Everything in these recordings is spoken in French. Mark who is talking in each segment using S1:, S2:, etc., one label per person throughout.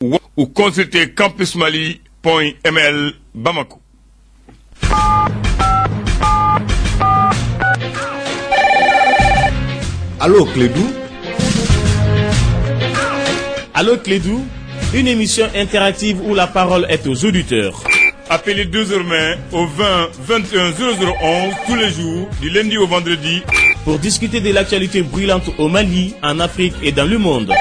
S1: ou consultez campusmali.ml Bamako.
S2: Allô Clédou?
S3: Allô Clédou, une émission interactive où la parole est aux auditeurs.
S1: Appelez désormais au 20 21 0011 tous les jours, du lundi au vendredi,
S3: pour discuter de l'actualité brûlante au Mali, en Afrique et dans le monde.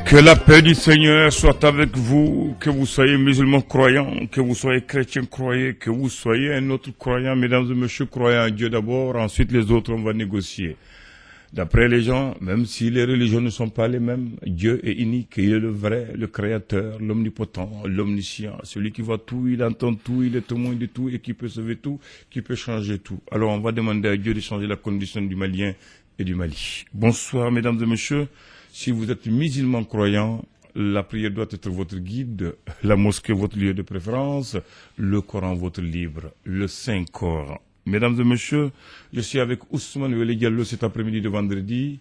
S1: Que la paix du Seigneur soit avec vous, que vous soyez musulmans croyants, que vous soyez chrétiens croyants, que vous soyez un autre croyant, mesdames et messieurs, croyants à Dieu d'abord, ensuite les autres on va négocier. D'après les gens, même si les religions ne sont pas les mêmes, Dieu est unique, il est le vrai, le créateur, l'omnipotent, l'omniscient, celui qui voit tout, il entend tout, il est témoin de tout et qui peut sauver tout, qui peut changer tout. Alors on va demander à Dieu de changer la condition du Malien et du Mali. Bonsoir mesdames et messieurs. Si vous êtes musulman croyant, la prière doit être votre guide, la mosquée votre lieu de préférence, le Coran votre livre, le Saint-Coran. Mesdames et messieurs, je suis avec Ousmane Wele Diallo cet après-midi de vendredi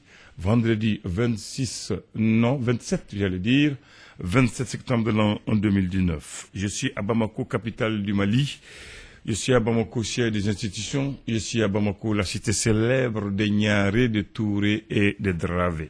S1: 27 septembre de l'an 2019. Je suis à Bamako, capitale du Mali. Je suis à Bamako, siège des institutions. Je suis à Bamako, la cité célèbre des Niaré, de Touré et de Dravé.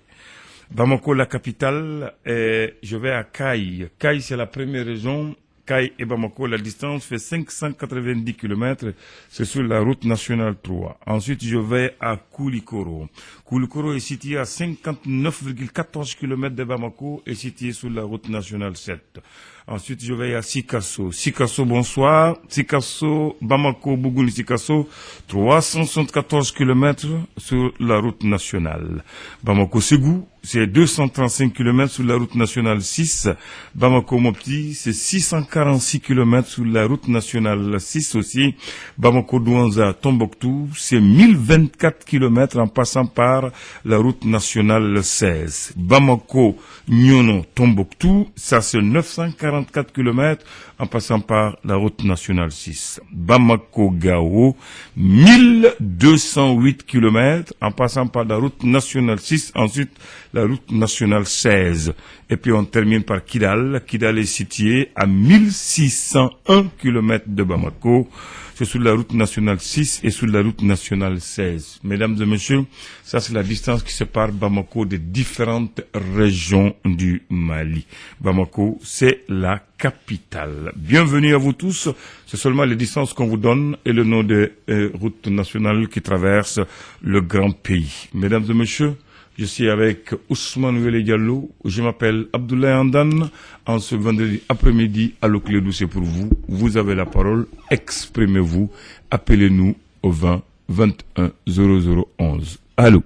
S1: Bamako, la capitale, je vais à Kaï. Kaï, c'est la première région. Kaï et Bamako, la distance fait 590 km. C'est sur la route nationale 3. Ensuite, je vais à Koulikoro. Koulikoro est situé à 59,14 km de Bamako et situé sur la route nationale 7. Ensuite, je vais à Sikasso. Sikasso, bonsoir. Sikasso, Bamako, Bougouni, Sikasso, 374 km sur la route nationale. Bamako, Ségou, c'est 235 km sur la route nationale 6. Bamako, Mopti, c'est 646 km sur la route nationale 6 aussi. Bamako, Douanza, Tombouctou, c'est 1024 km en passant par la route nationale 16. Bamako, Nyono, Tombouctou, ça c'est 944 km en passant par la route nationale 6. Bamako, Gao, 1208 km en passant par la route nationale 6, ensuite la route nationale 16. Et puis on termine par Kidal. Kidal est situé à 1601 km de Bamako. C'est sur la route nationale 6 et sur la route nationale 16. Mesdames et messieurs, ça c'est la distance qui sépare Bamako des différentes régions du Mali. Bamako, c'est la capitale. Bienvenue à vous tous. C'est seulement les distances qu'on vous donne et le nom des routes nationales qui traversent le grand pays. Mesdames et messieurs, je suis avec Ousmane Wele Diallo. Je m'appelle Abdoulaye Andan. En ce vendredi après-midi, à Clédou, c'est pour vous. Vous avez la parole. Exprimez-vous. Appelez-nous au 20 21 0011. Allô.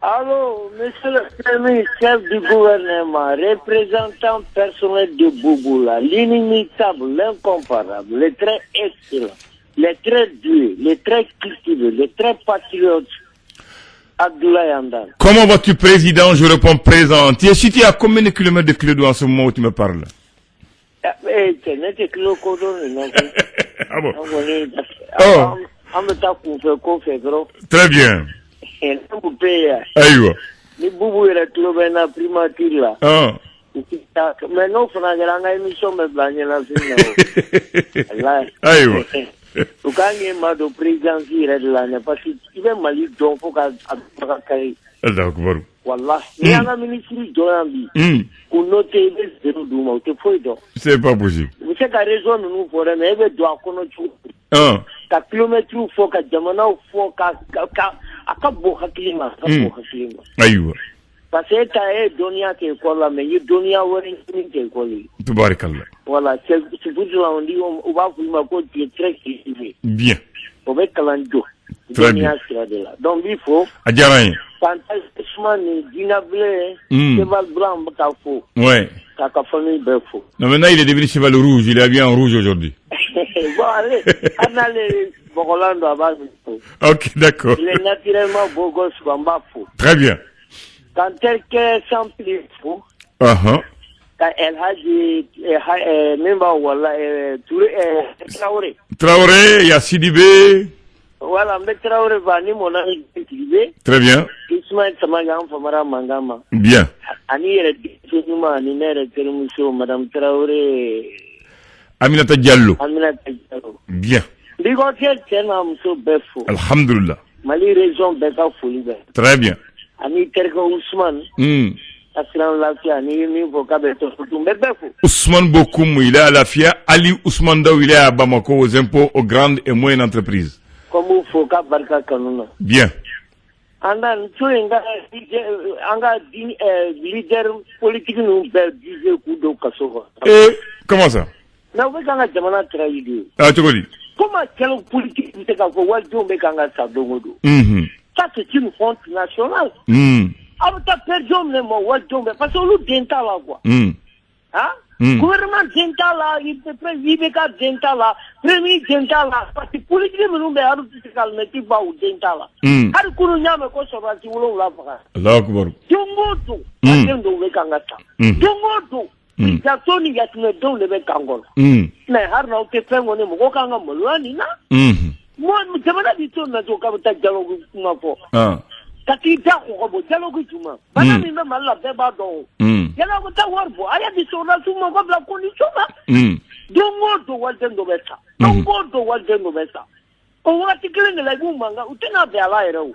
S4: Allô, monsieur le premier chef du gouvernement, représentant personnel de Bouboula, l'inimitable, l'incomparable, le très excellent, le très doué, le très cultivé, le très patriote, Abdoulaye Andan.
S1: Comment vas-tu, président? Je réponds présent. Tu es situé à combien de kilomètres de Clédou en ce moment où tu me parles?
S4: Ah
S1: bon? Très bien. Aïe. Ah.
S4: Mais non, émission
S1: Aïe.
S4: Au cas où président parce qu'il va Mali donc faut qu'à voilà. Il y a un ministre de pour noter les zéro d'où
S1: c'est pas possible.
S4: Vous savez qu'à raison nous pour mais il doit connaître. Ka kilomètre faut qu'à jamana faut qu'à boka climat,
S1: Aïe.
S4: parce que t'as Donia qui est là mais il Donia Warren qui est là.
S1: Tabarakallah.
S4: Voilà, c'est pour ça on dit on va vous ma côté très cultivé.
S1: Bien.
S4: On va calando.
S1: Très bien.
S4: Donc il faut.
S1: Adjarain.
S4: Quand Ousmane Dinablé, cheval blanc, Bakafo.
S1: Ouais.
S4: Kaka famille Befo.
S1: Non, maintenant il est devenu cheval rouge, il est habillé en rouge aujourd'hui.
S4: Bon, allez, on a les Bogolando à base.
S1: Ok, d'accord.
S4: Il est naturellement beau gosse, Bambafo.
S1: Très bien.
S4: Quand quelqu'un s'emplit fou,
S1: Uh-huh.
S4: quand elle a dit, même pas, voilà, Traoré.
S1: Traoré, il y a Sidibé.
S4: Voilà, mais Traoré va ni mon ami Sidibé.
S1: Très bien.
S4: Ismaël Samaga, Famara Mangama.
S1: Bien.
S4: Ani est définitivement, Ani n'est pas Madame Traoré.
S1: Aminata Diallo.
S4: Aminata Diallo.
S1: Bien.
S4: Ligotiel, c'est un monsieur Befo.
S1: Alhamdulillah.
S4: Mali région Beka Foulibe.
S1: Très bien.
S4: Ani Terko Ousmane. Aslan Lafia, ni Vokabeto Foutoumbe Befo.
S1: Ousmane Bokoum, il est à la FIA. Ali Ousmane Daou, il est à Bamako aux impôts aux grandes et moyennes entreprises.
S4: Comme Foka Barka Kanuna.
S1: Bien.
S4: Andan, tu es un leader politique, nous disait Koudo Kassova.
S1: Et comment ça?
S4: Now we can Jamana trahi.
S1: Ah, tu connais?
S4: Comment quelle politique vous êtes pour Waldo Bekanga Sadomodo? Ça c'est une honte nationale. Alors t'as perdu le mot Waldo parce que nous dental là quoi. Hein? Gouvernement dental là, il peut pas vivre qu'à dental là, premier dental là, parce que politique nous mais alors tu te calmes tu vas au dental là. Alors qu'on y a mais quoi ça va tu voulons la faire.
S1: Allah Akbar.
S4: Jongoto, Waldo Bekanga sa. Jongoto. Jatoni yatne don le Bekangol. Mais har na te fe ngone mo kanga mo lani na. Mo jamana dito na to ka ta dialogue kuma fo. Kati da ko bo dialogue tuma. Bana mi na mala be ba do. Dialogue ta warbo aya di so na tuma ko bla condition ma. Dongo do walden do beta. Dongo do walden do beta. O wati kile la bu manga utena be ala ero.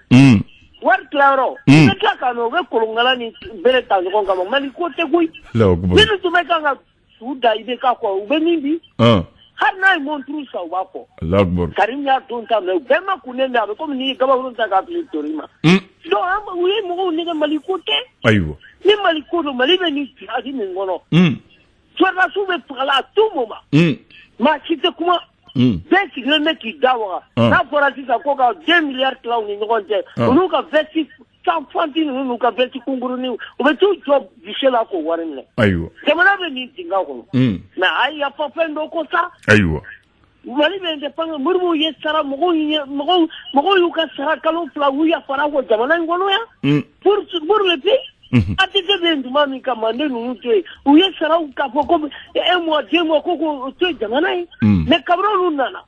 S4: War claro. Nka kano we kolongala ni bere ta ko ngama mani ko te gui.
S1: Allah Akbar.
S4: Bino tumeka suda ibe ka ko ube nimbi. Har na montru sa wako.
S1: Allah Akbar.
S4: Karim ya tonta me bema kunenda be comme ni gaba ron ta ka torima. Do am we mo ni ga malikote.
S1: Aywa.
S4: Ni malikono malibe ni hadi ni ngono. Twala sube pala tout moment. Ma kite kuma Besi grene ki dawa. Na fora sisa koka 2 milliards clown ni ngonje. Unuka besi sanfanti unuka besi kunguru ni. Ubetu job bishela ko warine.
S1: Aywa.
S4: Semana be ni tinga ko. Na ai ya papendo ko sa.
S1: Aywa.
S4: Mali be de panga murmu yesara mogo yuka sara kalon fla uya fara ko jamana ngono ya. Pour le pays. Atite bendu mami kamande nunute uye sara ukafo ko mois 2 mois ko to jamana yi mais kabro nunana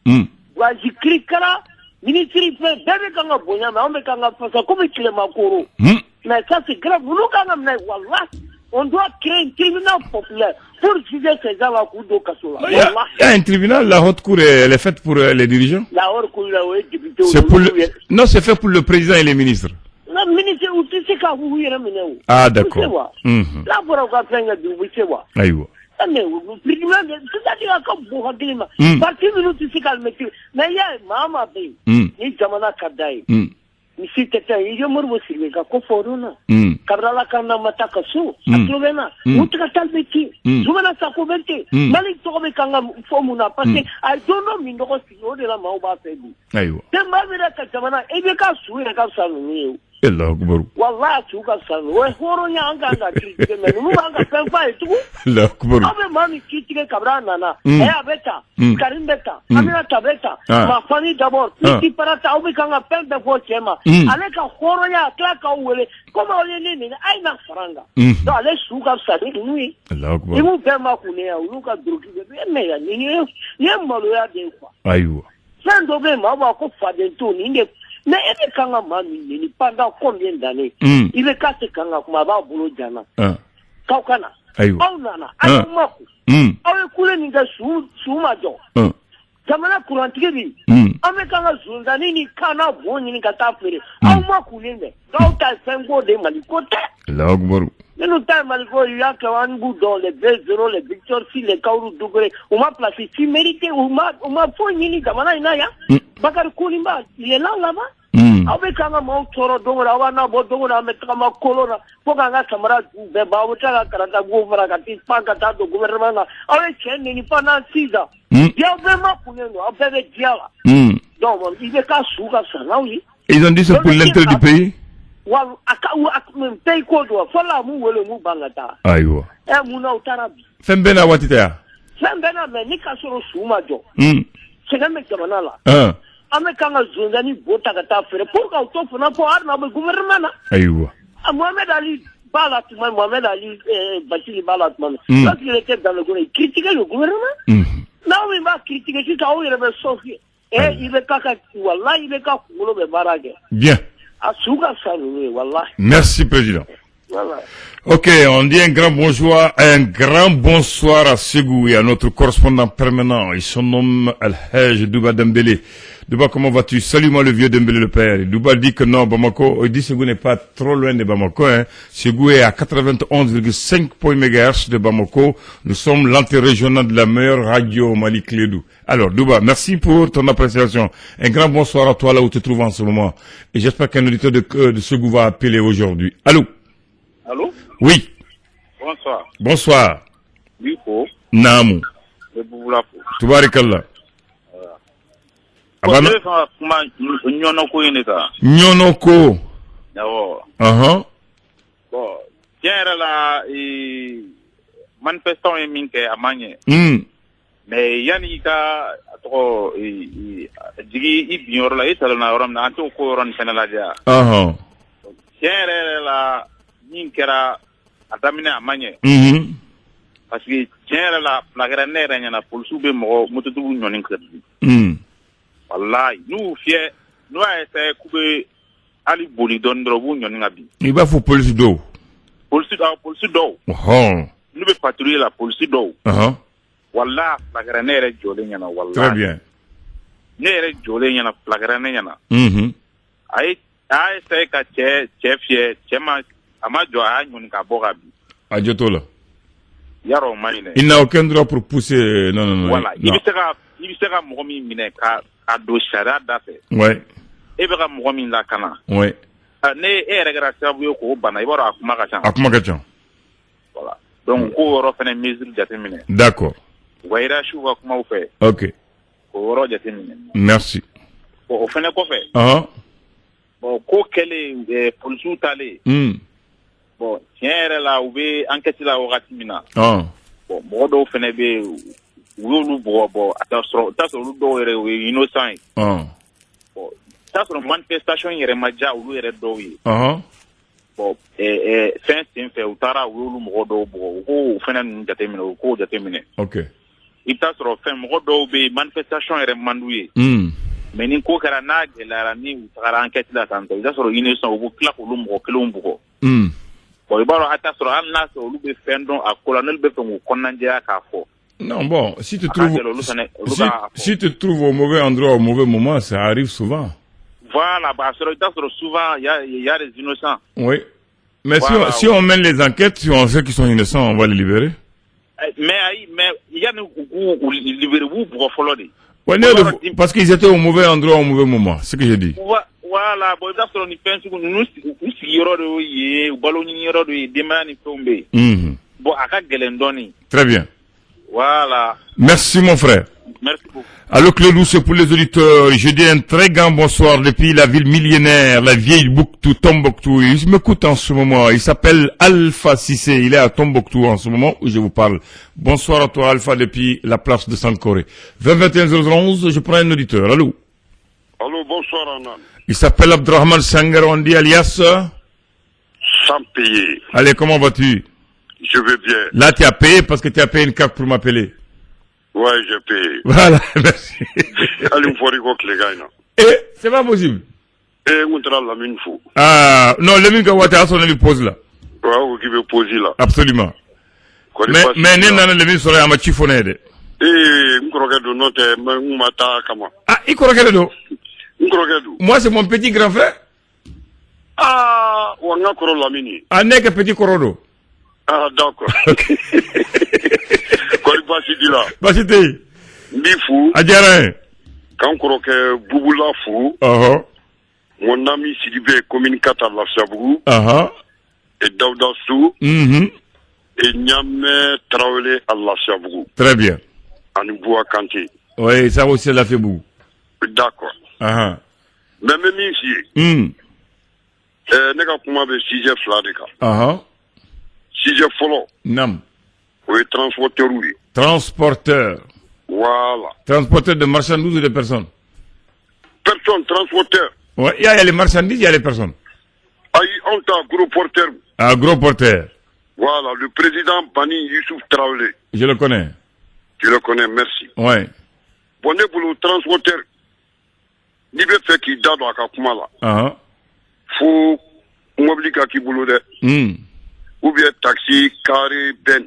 S4: wa jikrikara ministre pe bebe kanga bonya ma on kanga fasa ko be kile makoro mais ça c'est grave nous kanga na wallah on doit créer un tribunal populaire pour juger ces gens-là coup de Kassola.
S1: Il y a un tribunal, la haute cour, elle est faite pour les dirigeants.
S4: La haute cour, là, oui, député.
S1: C'est pour non, c'est fait pour le président et les ministres.
S4: La ministre, tu sais qu'à vous, il y a un
S1: ah, d'accord.
S4: Là, pour avoir fait un double, c'est quoi?
S1: Aïe.
S4: Mais le tribunal, c'est-à-dire comme pour régler ma. Parce que nous, tu sais qu'à le mettre. Mais il y a un maman, ni Jamana Kadaï. Ici, il y a un mot aussi, mais qu'à Koforuna. Kabrala Kana Matakasu, Atrovena, Mutratalbeti, Jumana Sakovete, Malik Tobe Kanga Formuna, parce que I don't know Mindoro de la Mauba Febu.
S1: Aïe.
S4: Then Mavira Katamana, Ebeka Sui, and Kapsan.
S1: Allah Akbar.
S4: Wallah, tu Kapsan, where Horonya Anga, Manga Penfai, too.
S1: Allah Akbar.
S4: Ave Mami Kitty Cabrana, Ea Beta, Karim Beta, Aminata Beta, Mafani Dabor, Piti Parata, Obikanga Pen before Chema, Aleka Horonya, Klaka Wele, come on in, I na Faranga. So let's look up Sadi,
S1: Allah Akbar.
S4: You move Bema Kunea, look at Druki, Mayor, Yamaloya Defa.
S1: Aywa.
S4: Send of them, our Faden Tune, in the mais il est quand même pendant combien d'années il est cassé quand Maba Boulojana. Kaukana. Aunana. Ayumaku. Awe kule ninga sumajo. Zamana kulantigiri. Ame kanga zundani ni kana boni ni katafere. Aumaku nende. Kauta sengo de malikote.
S1: Allah Akbar.
S4: Nous t'as malgré il y a qu'un bout dans les 2-0, les victoires, si les Kaourou Dougré, on m'a placé, si mérité, on m'a fourni ni Gamana Inaya, Bakar Koulimba, il est là, là-bas. Avec un mot, Toro, Dongrawana, Bodora, Metrama, Colora, Poganga, Samara, Bebauta, Karata, Gouvernati, Pagata, do gouvernement, avec Chen, ni Pana Sida. Il y a vraiment pour nous, avec Diala. Donc, il est qu'à souga ça, là, oui.
S1: Ils ont dit c'est pour l'intérêt du pays?
S4: Wa pays quoi doit voilà mou le mou bangata.
S1: Aïwa.
S4: Mouna utarabi.
S1: Fembena watita.
S4: Fembena mais ni kasoro souma jo. C'est quand même comme là. Ame kanga zondani bota kata fere pour ka to fona pour arna be gouvernement.
S1: Aïwa.
S4: Mohamed Ali Balatman, Mohamed Ali Bachili Balatman. Quand il était dans le gouvernement, il critiquait le gouvernement. Non, il va critiquer tout à où il avait sorti. Et il est kaka wallah, il est kaka kulo be barage.
S1: Bien. Merci, Président. Voilà. Ok, on dit un grand bonsoir à Ségou et à notre correspondant permanent. Il se nomme Al-Hajj Douba Dembélé. Douba, comment vas-tu? Salut-moi le vieux Dembélé le père. Douba dit que non, Bamako, il dit Ségou n'est pas trop loin de Bamako. Hein. Ségou est à 91,5 MHz de Bamako. Nous sommes l'anté-régional de la meilleure radio au Mali Clédou. Alors, Douba, merci pour ton appréciation. Un grand bonsoir à toi là où tu te trouves en ce moment. Et j'espère qu'un auditeur de Ségou va appeler aujourd'hui. Allô?
S2: Allô?
S1: Oui.
S2: Bonsoir.
S1: Bonsoir.
S2: Biko.
S1: Namu. Tubarikallah.
S2: Abana. Kuma nyonoko ineka.
S1: Nyonoko.
S2: Yawo. Bon, tiens la manifestant minke amanye. Mais yani ka to digi ibior la isalona oram na anto ko ron senala dia. Tiens la kera adamina amanye parce que tiens la plagra nere nyana polsu be mo mututu nyonin kadi wallahi nous fier nous a essayé couper ali boli don drobu nyonin abi
S1: il va faut polsu do
S2: nous be patrouiller la polsu do wallahi plagra nere jole nyana wallahi
S1: très bien
S2: nere jole nyana plagra nyana ay essayé ka chef chema Amadio a une kaborabi.
S1: Adjotola.
S2: Yaro maine.
S1: Il n'a aucun droit pour pousser. Non.
S2: Voilà. Il sera momi mine ka do shara dafe.
S1: Ouais.
S2: Et bera momi la kana.
S1: Ouais.
S2: Ne regrette vous ko bana ibara akuma ka chan. Voilà. Donc ko ro fene mesure jatemine.
S1: D'accord.
S2: Waira shu wa kuma fait.
S1: OK.
S2: Ko ro jatemine.
S1: Merci.
S2: Ko fene ko fait. Bon ko kele pour sous tale. Bon, tiens, là, où est enquête là au Ratimina. Bon, modo fenebe, ou bon, attention, t'as sur le dos et innocent. Bon, t'as sur une manifestation, il y a maja ou il y a doui. Bon, fin, c'est fait, ou tara ou modo, ou fenen jatemine, ou ko jatemine.
S1: Ok.
S2: Il t'a sur fin, modo, manifestation, il y a mandoué. Mais ni ko kara na la ni ou tara enquête là, tanto, il t'a sur innocent, ou claque ou l'umbo, kelumbo.
S1: Non, bon, si tu trouves au mauvais endroit, au mauvais moment, ça arrive souvent.
S2: Voilà, souvent, il y a des innocents.
S1: Oui. Mais voilà, si on mène les enquêtes, si on sait qu'ils sont innocents, on va les libérer.
S2: Mais il y a où libérer vous pour follow.
S1: Parce qu'ils étaient au mauvais endroit, au mauvais moment, c'est ce que j'ai dit.
S2: Voilà, bon, ça sur nous bon,
S1: très bien.
S2: Voilà.
S1: Merci mon frère.
S2: Merci beaucoup.
S1: Allô Clédou, c'est pour les auditeurs. Je dis un très grand bonsoir depuis la ville millénaire, la vieille Tombouctou, Tombouctou. Il m'écoute en ce moment. Il s'appelle Alpha Cissé. Il est à Tombouctou en ce moment où je vous parle. Bonsoir à toi Alpha depuis la place de Sankoré. 2021-011, je prends un auditeur. Allô.
S5: Allô, bonsoir Anan.
S1: Il s'appelle Abdrahman Sangarondi alias
S5: sans payer.
S1: Allez, comment vas-tu?
S5: Je vais bien.
S1: Là, tu as payé parce que tu as payé une carte pour m'appeler.
S5: Ouais, j'ai payé.
S1: Voilà, merci.
S5: Allez, on faut les gars.
S1: Eh, c'est pas possible.
S5: Eh, on tra la mine fou.
S1: Ah, non, le mine que on lui pose là.
S5: Ouais, on qui veut poser là.
S1: Absolument. Mais le mine serait à ma chiffonner.
S5: Eh, on croit que non, t'es, on m'attend comment.
S1: Ah, il croit que non. Moi, c'est mon petit grand frère.
S5: Ah, on a encore la mini.
S1: Ah, n'est que petit corodo.
S5: Ah, d'accord. Quoi, il passe dit là?
S1: Bah, c'était.
S5: Ni fou.
S1: Adjarin.
S5: Quand on croit que Bouboula fou. Mon ami Sidibé communicateur à la Sabrou. Et Daouda Sou. Et Nyame Traoré à la Sabrou.
S1: Très bien.
S5: En Boua Kanté.
S1: Oui, ça aussi, elle a fait beaucoup.
S5: D'accord. Mais même ici, ne ka kuma be sujet fila de kan. Sujet fɔlɔ.
S1: Nam.
S5: O ye transporteur ye.
S1: Transporteur.
S5: Voilà.
S1: Transporteur de marchandises ou de personnes?
S5: Personne, transporteur.
S1: Ouais, il y a les marchandises, il y a les personnes.
S5: Aïe, on t'a gros porteur.
S1: Ah, gros porteur.
S5: Voilà, le président Bani Youssouf Traoré.
S1: Je le connais.
S5: Tu le connais, merci.
S1: Ouais.
S5: Bon, pour le transporteur, il veut faire qu'il dade à Kakumala. Faut m'obliger qu'il boulot de. Ou bien taxi, carré, ben.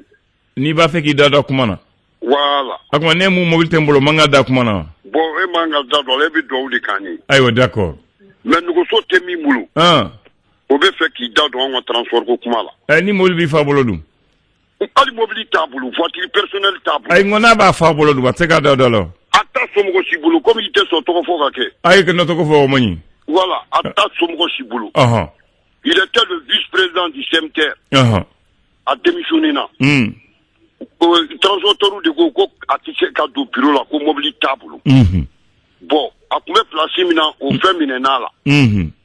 S1: Ni va faire qu'il dade à Kumana.
S5: Voilà.
S1: Akuma ne mu mobile tembolo manga da Kumana.
S5: Bon, et manga dade, on lève doigt de Kani.
S1: Aïe, d'accord.
S5: Mais nous sommes mis boulot. On veut faire qu'il dade à transport au Kumala.
S1: Ni mobile bi fa bolodum.
S5: Ali mobile tabou, voiture personnelle tabou.
S1: Aïe, on a ba fa bolodum, ba teka da dalo.
S5: Ata somgo shibulu, comme il était sur ton foka ke.
S1: Aïe, que notre fo moni.
S5: Voilà, ata somgo shibulu. Il était le vice-président du CMTR. A démissionné là. Transporteur de Gogo a tissé cadeau bureau là, comme mobile tabou. Bon, a combien placé maintenant au féminin là.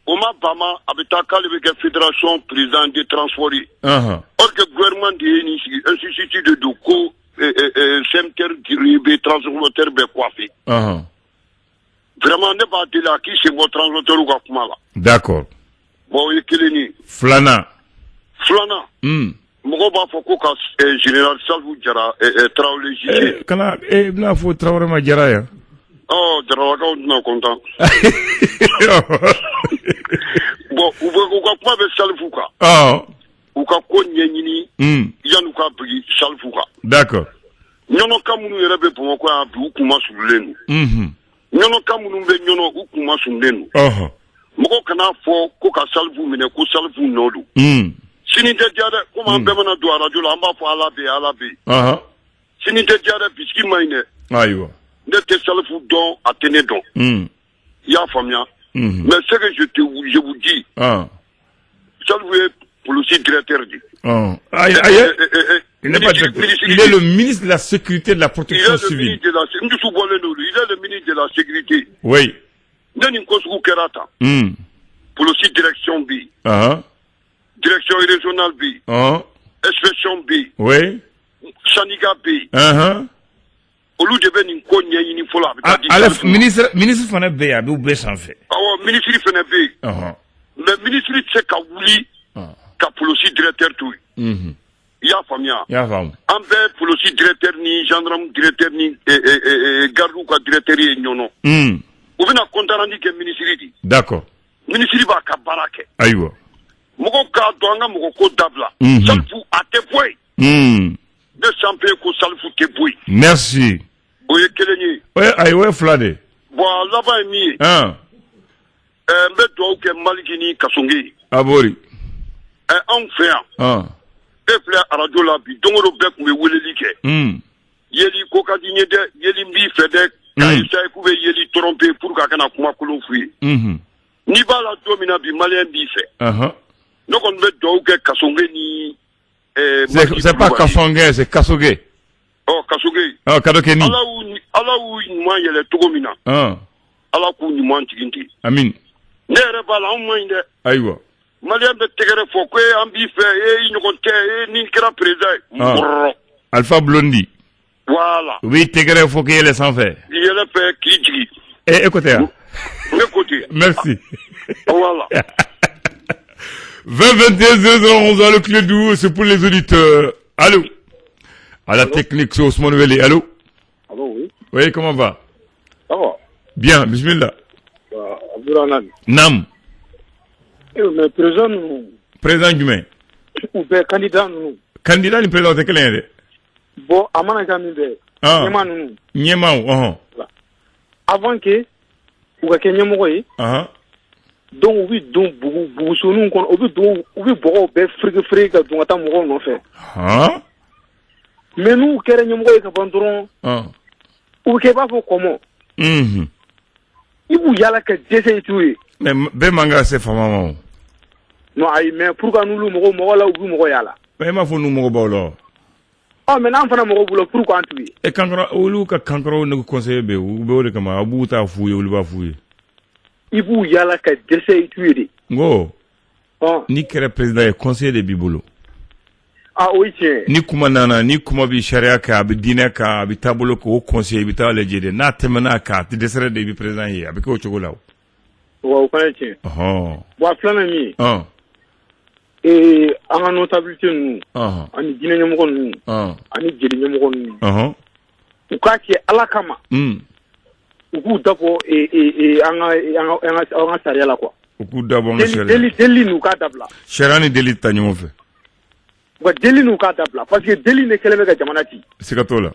S5: Oma Bama abitaka le fédération président des transports. Or que gouvernement de institut de Doko CMTR qui transporteur be coiffé. Vraiment ne pas de là qui c'est votre transporteur ou quoi là.
S1: D'accord.
S5: Bon, il est ni.
S1: Flana.
S5: Mogo ba foko ka général Salvou Diara Traoré jugé.
S1: Kana na fo Traoré ma Diara ya.
S5: Oh, Diara ka on est content. Bon, ou ka kuma be Salvou ka. Ou ka ko nyanyini. Yanu ka bi Salvou ka.
S1: D'accord.
S5: Nyono kamunu yere be pomo ko a bi kuma sulenu. Nyono kamunu be nyono kuma sulenu. Mogo kana fo ko ka Salvou mine ko Salvou nodu. Sini te diade kuma bemana do radio la amba fo ala be. Sini te diade biski maine.
S1: Aïwa.
S5: Ne te Salvou don atene don. Ya famia. Mais ce que je vous dis. Salvou est pour le site directeur dit. Il
S1: est le ministre de la Sécurité et de la Protection civile.
S5: Il est le ministre de la Sécurité.
S1: Oui.
S5: Pour le site direction B. Direction régionale B. Inspection B.
S1: Oui.
S5: Saniga B. Au lieu de venir une fois
S1: ministre Fana B a bien sans fait.
S5: Ministre Fana B. Mais ministre c'est qu'à Wouli, qu'à pour le site directeur tout. Ya famia.
S1: Ya fam.
S5: Ambe pour le site directeur ni gendarme directeur ni garde ou directeur ni nyono. Ou bien compte rendu que ministre dit.
S1: D'accord.
S5: Ministre va ka barake.
S1: Aïwa.
S5: Moko ka doanga moko ko dabla. Salfou à tes points. De champion ko salfou te points.
S1: Merci.
S5: Oye keleni.
S1: Ouais, aïwa flade.
S5: Bon là-bas mi. Mbe do ke malikini kasongi.
S1: Abori.
S5: En fait. Eple arajo la bi dongoro be ku be weleli ke yeli ko ka dinye de yeli mbi fede ka isa ku be yeli tromper pour ka kana kuma kulun fui ni ba la domina bi malien bi fe no kon be do ke kasonge ni
S1: c'est pas kasonge c'est kasoge kadoke ni
S5: ala u ma yele togomina ala ku ni man tiginti
S1: amin
S5: ne re ba la mo inde
S1: aywa
S5: Malien de tegere fokwe ambi fe inokonte ni kira président
S1: Alpha Blondy.
S5: Voilà.
S1: Oui, tegere fokwe les sans faire.
S5: Il est fait qui.
S1: Écoutez.
S5: Écoutez.
S1: Merci.
S5: Voilà.
S1: 20-21-11 le clé doux, c'est pour les auditeurs. Allô. À la technique, c'est Ousmane Wele. Allô.
S6: Allô, oui.
S1: Oui, comment va?
S6: Ça va.
S1: Bien, bismillah.
S6: Abdourahman.
S1: Nam.
S6: Mais président nous.
S1: Président humain.
S6: Ou bien candidat nous.
S1: Candidat ni président c'est quel est?
S6: Bon, amana kamide. Nyema nous.
S1: Nyema
S6: Avant que ou ka kenya mo yi. Donc oui donc bugu sunu kon obi do obi bo be frigue donc ata mo no fait. Mais nous kere nyemo yi ka bandron. Ou ke ba fo comment? Ibu yala ka dese tué.
S1: Mais Bemanga c'est fama.
S6: Non, mais pourquoi nous mo la ou mo yala?
S1: Mais ma fo nous mo bolo.
S6: Oh, mais nan fana mo bolo pourquoi antu?
S1: E kankara olu ka kankara ne conseiller be ou be o de kama abuta fuye ou ba fuye.
S6: i b'u yala ka dɛsɛ i tuye de.
S1: Ngo. Ni kɛra président ye conseil de b'i bolo.
S6: O ye tiɲɛ.
S1: Ni kuma nana ni kuma bi sariya kan a bi diinɛ kan a bi taabolo kan o conseil i bi taa lajɛ de n'a tɛmɛna kan a tɛ dɛsɛrɛ de i bi président ye a bi kɛ o cogo la o.
S6: Wa o fana ye tiɲɛ. Bon a filanan min ye. An ka notabilité ninnu. Ani diinɛ ɲɛmɔgɔ ninnu. Ani jeli ɲɛmɔgɔ ninnu. U k'a kɛ Ala kama. U k'u dabɔ an ka sariya la quoi.
S1: U k'u dabɔ an ka sariya.
S6: Deli n'u k'a dabila.
S1: Sariya ni deli ta ɲɔgɔn fɛ.
S6: U ka deli n'u k'a dabila parce que deli ne kɛlen bɛ ka jamana ci.
S1: Siga t'o la.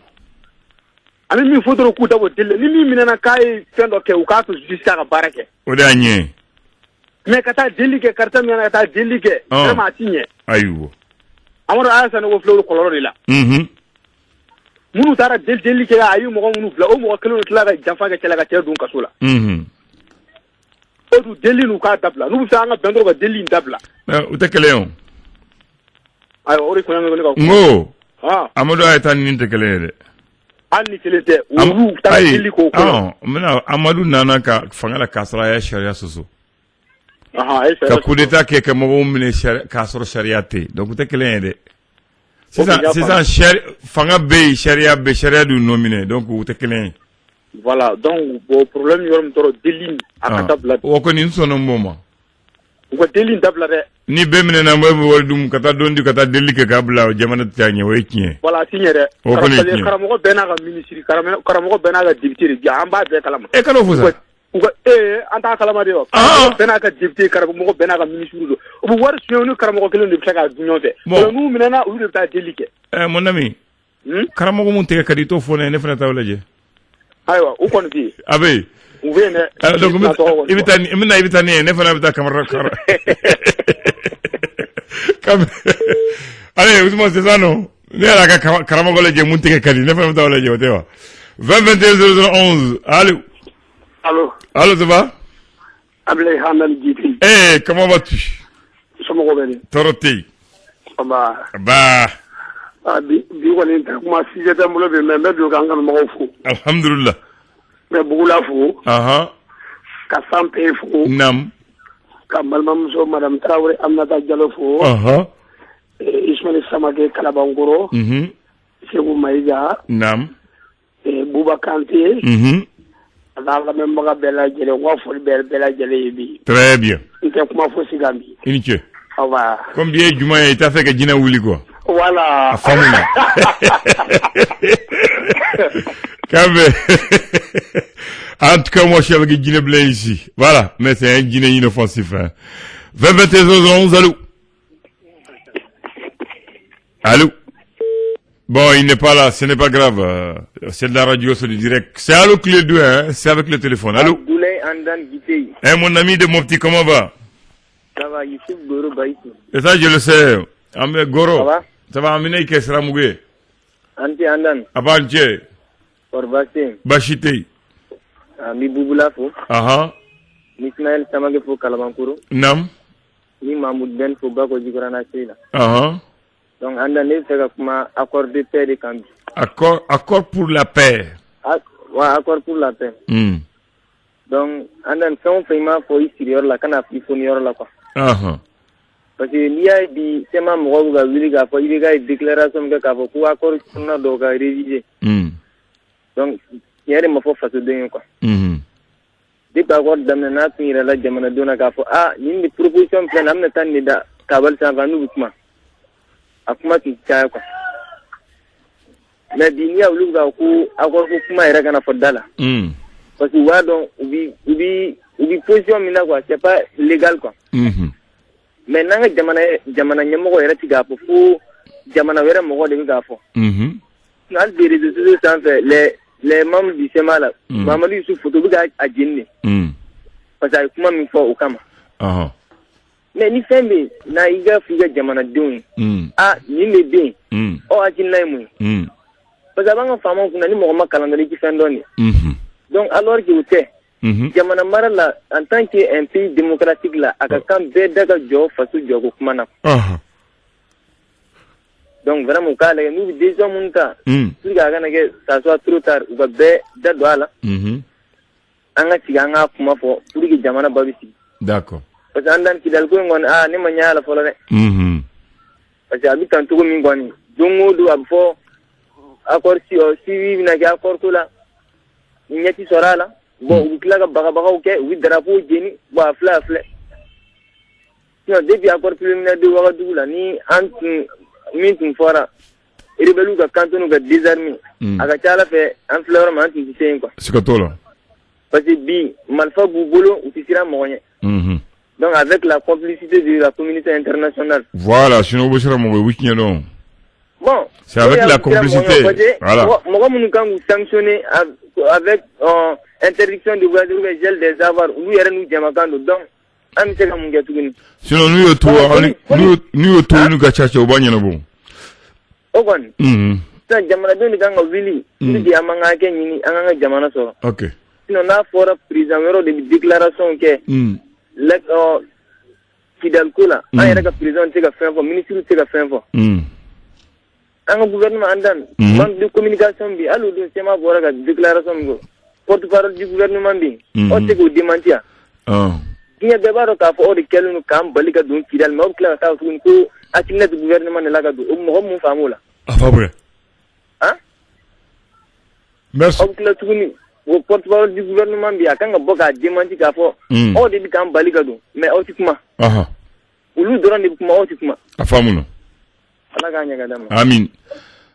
S6: Ani min fɔ dɔrɔn k'u dabɔ deli ni min minɛna k'a ye fɛn dɔ kɛ u k'a to justice ka baara kɛ.
S1: O de y'a ɲɛ.
S6: Mais ka taa deli kɛ karita min ka taa deli kɛ. Vraiment a ti ɲɛ.
S1: Ayiwa.
S6: Amadu a y'a san ne ko filɛ o kɔlɔlɔ de la. Minnu taara deli kɛ a ye mɔgɔ minnu bila o mɔgɔ kelen tila ka janfa kɛ cɛla ka cɛ dun kaso la. O dun deli n'u k'a dabila n'u bɛ fɛ an ka bɛn dɔrɔn ka deli in dabila.
S1: U tɛ kelen ye o.
S6: Ayiwa o de kɔɲɔ ne ka.
S1: N ko Amadu a ye taa ni tɛ kelen ye dɛ.
S6: Hali ni kelen tɛ olu taara deli k'o kɔnɔ.
S1: Maintenant Amadu nana ka fanga la k'a sɔrɔ a ye sariya sɔsɔ. Ka coup d'état kɛ ka mɔgɔw minɛ k'a sɔrɔ sariya tɛ yen donc u tɛ kelen ye dɛ. Sisan fanga bɛ yen sariya bɛ sariya dun nɔ minɛ donc u tɛ kelen ye.
S6: Voilà donc bon problème yɔrɔ min tɔrɔ deli a ka dabila.
S1: O kɔni n sɔnna n b'o ma.
S6: U ka deli dabila dɛ.
S1: Ni bɛɛ minɛna n bɛ wari dun ka taa dɔn di ka taa deli kɛ k'a bila jamana tɛ taa ɲɛ o ye tiɲɛ.
S6: Voilà a ti ɲɛ dɛ.
S1: O kɔni ye tiɲɛ.
S6: Karamɔgɔ bɛɛ n'a ka ministre karamɔgɔ bɛɛ n'a ka député de an b'a bɛɛ kalama.
S1: E kana o fɔ sa.
S6: An t'a kalama de wa. Karamɔgɔ bɛɛ n'a ka député karamɔgɔ bɛɛ n'a ka ministre don. U bɛ wari suɲɛ ni karamɔgɔ kelen de bɛ se k'a dun ɲɔgɔn fɛ. Bon n'u minɛna olu de bɛ taa deli kɛ.
S1: Mon ami. Karamɔgɔ mun tɛgɛ ka di i t'o fɔ ne fana t'aw lajɛ.
S6: Ayiwa u kɔni tɛ yen.
S1: A bɛ yen.
S6: U bɛ yen dɛ.
S1: Donc i bɛ taa ne ye ne fana bɛ taa kamara. Allez, Ousmane, c'est ça non? Ne yɛrɛ ka karamɔgɔ lajɛ mun tɛgɛ ka di ne fana bɛ t'aw lajɛ o tɛ wa? 20 21 00 11 allô. Allô, ça va?
S7: Ablaye Hamdan Djiti.
S1: Comment vas-tu?
S7: Somɔgɔw bɛ di?
S1: Tɔɔrɔ tɛ yen. Ba.
S7: Bi kɔni tɛ kuma sujet tɛ n bolo bi mais n bɛ don k'an kanubagaw fo.
S1: Alhamdulillah.
S7: N bɛ Bugula fo. Ka Sanpe fo.
S1: Naam.
S7: Ka balimamuso Madame Tarawele Aminata Jalo fo. Ismail Samake Kalabankoro. Segu Mayiga.
S1: Naam.
S7: Buba Kante. A n'a lamɛnbaga bɛɛ lajɛlen, n ka foli bɛɛ lajɛlen ye bi.
S1: Très bien.
S7: N tɛ kuma fo si kan bi.
S1: I ni ce.
S7: Au revoir.
S1: Comme bi ye juma ye, i t'a fɛ ka jinɛ wuli quoi.
S7: Voilà.
S1: A faamu na. Kambe. En tout cas, moi, je suis avec Guinée Blé ici. Voilà. Mais c'est un Guinée inoffensif. 20 21 11, allô? Allô? Bon, il n'est pas là, ce n'est pas grave. C'est de la radio, c'est du direct. C'est allô que les deux, hein? C'est avec le téléphone. Allô? Mon ami de mon petit, comment va?
S8: Ça va, Youssouf Goro Baïti.
S1: Et ça, je le sais. Goro.
S8: Ça va?
S1: Ça va, Amine Ikesra Mougue.
S8: Anti Andan.
S1: Abanche.
S8: Orbase.
S1: Bachite.
S8: Mi Bubula Fo. Ismaël Samage Fo Kalabankuru.
S1: Nam.
S8: Ni Mahmoud Ben Fo Bako Jikorana Sela. Donc, Andan, il fait comme accord de paix de Kambi.
S1: Accord pour la paix.
S8: Ouais, accord pour la paix. Donc, Andan, si on fait ma foi ici, la canne à Pifonior là quoi. Parce que l'il y a des semaines, moi, vous avez dit qu'il y a des déclarations que vous avez accord sur la dogue à réviser. Donc, il y a des mots face au deux quoi. Depuis accord d'amener il y a la jamana dona kafo. Il y a une proposition pleine amener tant de kabal ça va nous boucler. Akuma qui tient quoi. Mais il y a eu le accord kuma era kana fodala. Parce que ouais donc ubi position mina quoi c'est pas légal quoi. Mais nanga jamana nyamoko era ti gafo fu jamana wera moko de gafo. Dans les réseaux sociaux ça fait les membres du SEMA là Mamadou Youssouf photo bi ga a jinni. Parce que kuma mi fo okama. Mais ni fembe na iga fuga jamana dun. Ni le bien. O ajinna mu. Parce que banga fama kuna ni mo ma calendrier ki fendoni. Donc alors que était jamana mara la en tant qu'un pays démocratique là aka kan be daga jo fasu jogo kuma na. Donc vraiment kala nous déjà monta. Sur ga na que ça soit trop tard ou ba be da douala. anga tiganga kuma fo pour que jamana babisi
S1: d'accord
S8: parce que andan kidal ko ngon ne ma nyala fo la ne parce que habitant to mi ngoni dongo do ab fo accord si wi na ga accord ko la nyati sorala bon ukila ga baga baga ke wi drapeau jeni ba fla non depuis accord préliminaire de Ouagadougou là ni antu mintum fora rebelu ga kantonu ga désarmé aga chala fait en fleur man antu c'est quoi
S1: c'est que toi
S8: parce que bi malfa boubolo ou tisira moyen donc avec la complicité de la communauté internationale
S1: voilà sinon vous serez mon week-end non
S8: bon
S1: c'est avec la complicité voilà
S8: moi mon kan sanctionner avec interdiction de Ouagadougou et gel des avoirs ou yere nous jamakando donc
S1: sinon nous nous gachacha obanya bon
S8: ogon sa jamana doni ganga wili ndi amanga ke nyini anga jamana so
S1: okay
S8: sinon na fora prisonnier de déclaration ke le Fidel Kula ayera ka prison te ka fenfo ministre te ka fenfo anga gouvernement andan banque de communication bi alu do sema fora ka déclaration go porte-parole du gouvernement bi o te ko démentir kinya bebaro ka fo odi kelunu kam balika dun Fidel ma okla ta sun ko akinet gouvernement ne laga do mo mo famula
S1: afabre
S8: hein
S1: merci
S8: okla tuni wo porte-parole du gouvernement bi akanga boka démenti ka fo odi bi kam balika do mais otikuma ulu doran de kuma otikuma
S1: afamuna
S8: ala ganya gadama
S1: amin.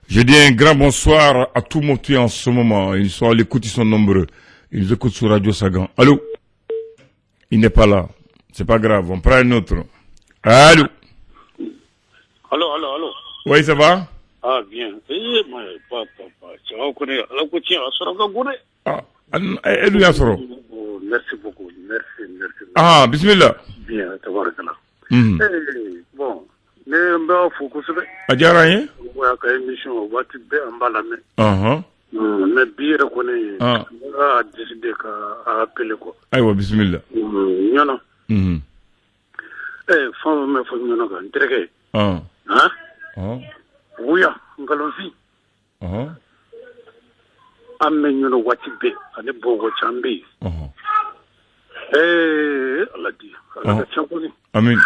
S1: Je dis un grand bonsoir à tout mon en ce moment. Ils sont à l'écoute, ils sont nombreux. Ils nous écoutent sur Radio Sagan. Allô? Il n'est pas là. C'est pas grave, on prend un autre. Allô?
S5: Allô?
S1: Oui, ça va?
S5: Ah, bien. Merci beaucoup. Merci.
S1: Ah, bismillah.
S5: Bien, tabarakala. Bon, ne mba focus be.
S1: Ajara ye?
S5: Wa ka émission wati be ambala me. Ne bire ko ne. A décider ka appeler ko.
S1: Aywa, bismillah.
S5: Nyono. Fon me fo nyono ga ntreke. Wuya ngalonsi. Amme nyono wati be ane bongo chambi. Allah di. Allah champoni.
S1: Amin.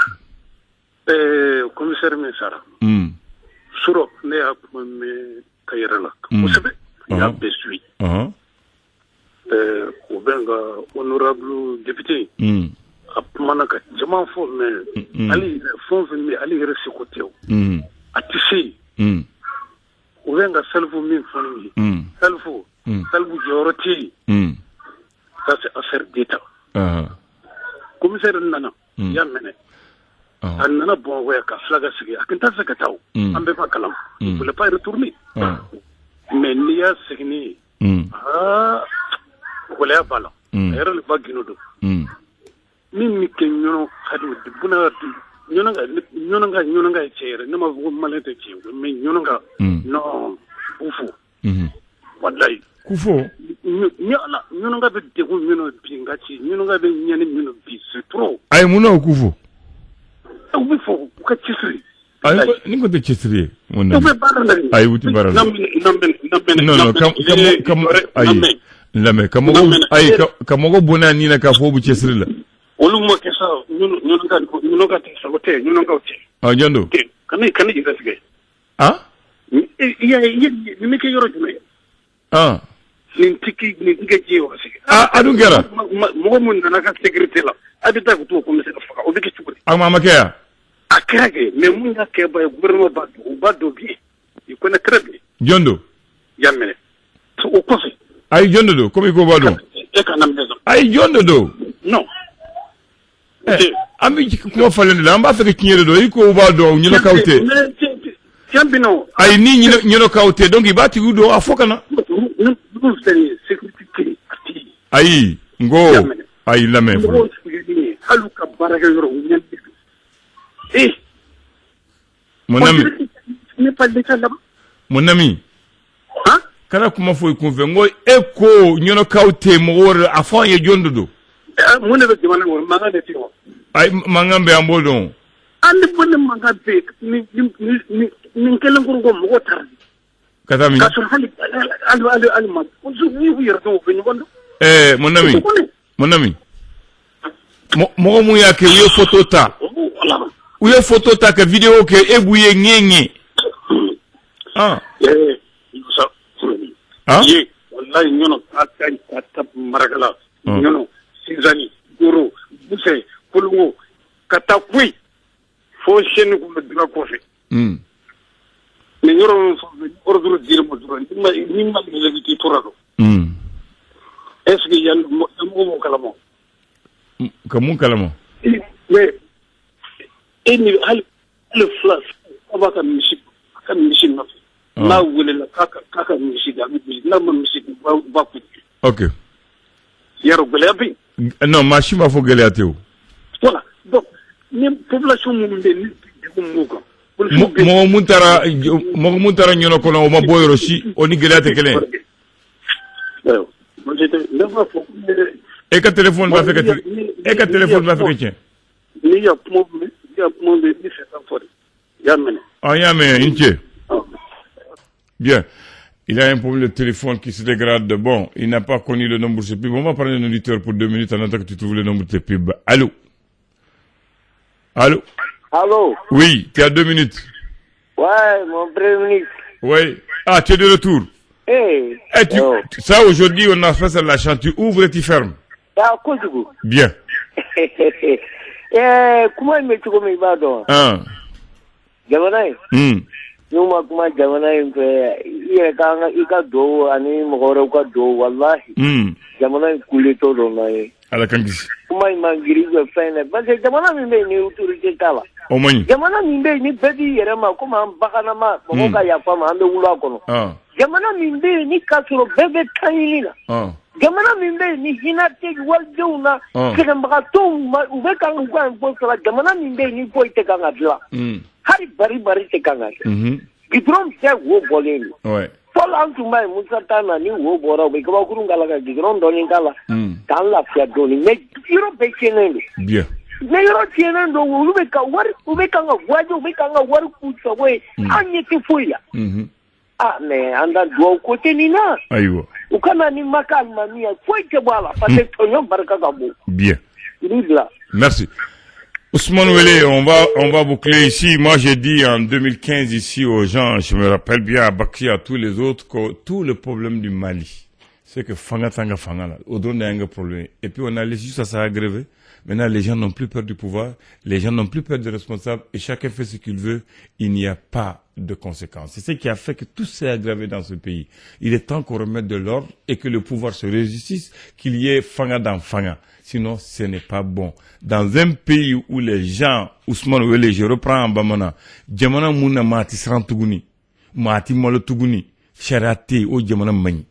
S5: Commissaire Mensara. Suro ne a me kayerala. Musabe ya besui. Ko benga honorable député. Manaka jaman fo me ali fon me ali resi koteo. Atisi. Ko benga salvu min foni. Salvu joroti. Ça c'est affaire d'état. Commissaire nana ya mene. Nana bon ouais ka flaga sigi akinta sakataw ambe pa kalam vous le pas retourner mais niya signi wala bala era le bagino do mimi ke nyono hadu buna nyono nga chere nema go malete ci mais nyono nga no ufu wallahi
S1: kufo
S5: nyono nga be de ko nyono binga ci nyono nga be nyane nyono bi c'est trop
S1: ay muno kufo
S5: ubi fo ka chisri
S1: ay ni ko de chisri wonna ay wuti baral non kam ay lame kam mo bona ni na ka fo bu chisri la
S5: wolu mo ke sa ñunu ka te sa wote ñunu ka wote
S1: jondo
S5: kan ji gasge ni mi ke yoro jume ni tiki ni ngeji o gasge
S1: adu gara
S5: mo mun na ka sécurité la abita ko to ko mi se fa o biki tukuri
S1: mama kaya
S5: akrage mais mun ya ke ba gouvernement ba do bi il connaît très bien
S1: jondo
S5: yamene to o ko se
S1: ay jondo do comme ko ba do
S5: e kanam maison
S1: ay jondo do
S5: non
S1: ambi kuma falende la amba feke kinyere do iko ba do nyino kawte
S5: tiambino
S1: ay ni nyino kawte donc ibati udo afokana
S5: nous c'est sécurité ati
S1: ay ngo ay lame fo
S5: haluka baraka yoro nyandi
S1: mon ami
S5: ne pas de ça là
S1: mon ami kana kuma fo ikunve ngo eko nyino kawte mo wor afan ye jondo do
S5: mo ne be demana mo manga de tiwo
S1: ay mangambe ambodon
S5: andi bonne manga be ni kelen ko mo ko tar
S1: katami
S5: ka so hali ma ko so ni wi yerdo be ni bondo
S1: Mon ami. Mon ami, il y a photo ta. Où est photo ta que vidéo que ébouillé nye. Ah. Ah.
S5: Wallahi nyono atap maragala. Nyono Sizani, Goro, Buse, Kulungo, Katakui. Fo chenu ko dira ko fe. Mais nyono ordre dire mo dura ni ma le ti torado. Est-ce que yan mo kalamo?
S1: Comment kalamo?
S5: Mais eni hal le flas abaka musique kan musique na wele la kaka musique na ma musique ba ku.
S1: OK.
S5: Yaro geleabi.
S1: Non, machine va faut geleate o.
S5: Voilà. Donc ni population mo mbe ni ko
S1: mo muntara nyono kono o ma boyro si oni geleate kele. Et que téléphone va faire que
S5: il y a mon de 17 ans. Yamene.
S1: Ah, yamene, inche. Bien. Il a un problème de téléphone qui se dégrade. Bon, il n'a pas connu le nombre de ses pubs. On va parler d'un auditeur pour 2 minutes en attendant que tu trouves le nombre de tes pubs. Allô? Allô?
S4: Allô?
S1: Oui, tu as 2 minutes.
S4: Ouais, mon premier ministre.
S1: Oui. Ah, tu es de retour.
S4: Hey.
S1: Ça, aujourd'hui, on a fait ça la chante. Tu ouvres et tu fermes.
S4: Ah, quoi du coup?
S1: Bien.
S4: Comment il me dit comme il va donc?
S1: Ah.
S4: Jamanaï? Nous, comment Jamanaï, il est quand il a dos, ani moro quoi dos, wallahi. Jamanaï coulé tout dans la.
S1: À la Kangis.
S4: Comment il m'a guéri de fin, parce que Jamanaï m'a mis autorité là.
S1: Au moins.
S4: Jamanaï m'a mis petit, et ma comme un bacanama, mon gars, il y a pas mal de oula kono.
S1: Ah.
S4: Jamanaï m'a mis ni kasuro bébé taïna.
S1: Ah.
S4: Jamana mimbe ni hinate waldeuna kirembato ubeka ngwa ngwa jamana mimbe ni poite kanga bla hari bari te kanga gidrom se wo boleni
S1: ouais
S4: tol antu mai musatana ni wo bora be ko kurungala ga gidrom doni kala kan la fia doni me giro be chenendo
S1: bien
S4: me giro chenendo ubeka war ubeka ngwa ubeka war kutsa we anyeti fuya ah mais anda do côté nina
S1: ayo
S4: ukana ni makal mamia foite bala parce que tonyo barka gabo
S1: bien
S4: là.
S1: Merci Ousmane Wele, on va boucler ici. Moi j'ai dit en 2015 ici aux gens, je me rappelle bien à Baki, à tous les autres, que tout le problème du Mali, c'est que fanga là, au don d'un problème. Et puis on a laissé ça s'aggraver. Maintenant, les gens n'ont plus peur du pouvoir, les gens n'ont plus peur des responsables et chacun fait ce qu'il veut. Il n'y a pas de conséquences. C'est ce qui a fait que tout s'est aggravé dans ce pays. Il est temps qu'on remette de l'ordre et que le pouvoir se résiste, qu'il y ait fanga dans fanga. Sinon, ce n'est pas bon. Dans un pays où les gens, Ousmane Wele, je reprends en Bamana, Djamana Mouna Mati Srantuguni, Mati Molotuguni, Charate, O Djamana Mani.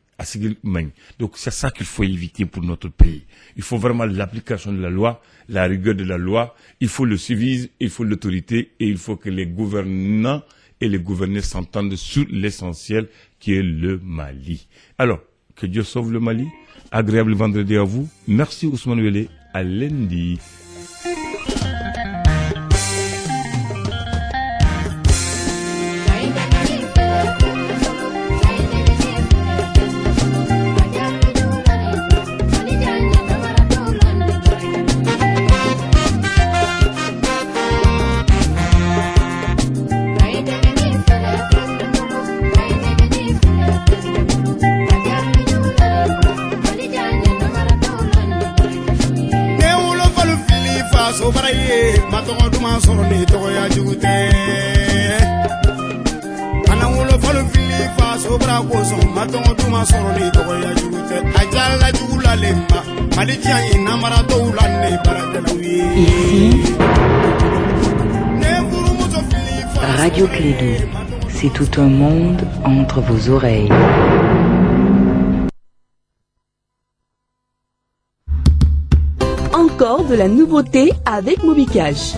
S1: Donc c'est ça qu'il faut éviter pour notre pays. Il faut vraiment l'application de la loi, la rigueur de la loi, il faut le civisme, il faut l'autorité et il faut que les gouvernants et les gouvernés s'entendent sur l'essentiel qui est le Mali. Alors, que Dieu sauve le Mali. Agréable vendredi à vous. Merci Ousmane Wele. À lundi.
S9: Ici, Radio Clédou, c'est tout un monde entre vos oreilles.
S10: Encore de la nouveauté avec Mobicash.